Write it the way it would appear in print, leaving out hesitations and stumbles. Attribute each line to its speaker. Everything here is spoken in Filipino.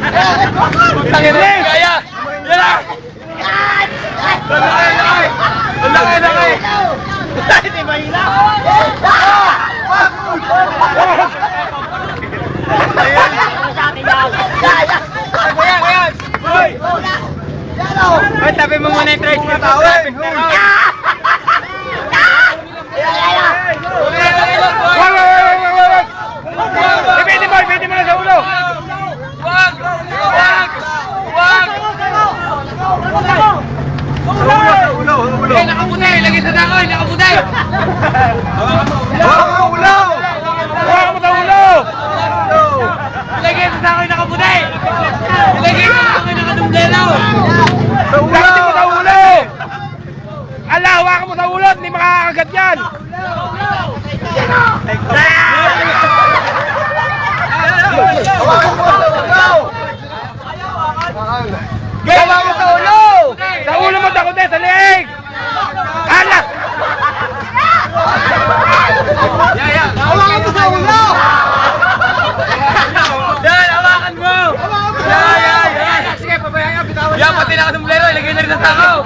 Speaker 1: Tangin na kaya. Yan na. Laki. Hindi mahila. Ayan. Hoy, tabi mo muna yung tricycle. Pwede mo na sa ulo. Wag! Ulo. Nakapunay, lagi sa dakoy, nakapunay. Ulo! Hawakan mo sa ulo! Lagi sa dakoy, nakapunay. Lagi sa dakoy, nakadumblelaw. Lagi mo sa ulo! Ala, hawakan mo sa ulo, hindi makakagat yan. Gawa mo sa ulo! Sa ulo mo, takote, sa leeg! Ala! Hawakan mo sa ulo! Yan, hawakan mo! Yan! Sige, pabayaan ka, bitawan na! Yan, pati na kasumblero, ilagay na rin sa takaw!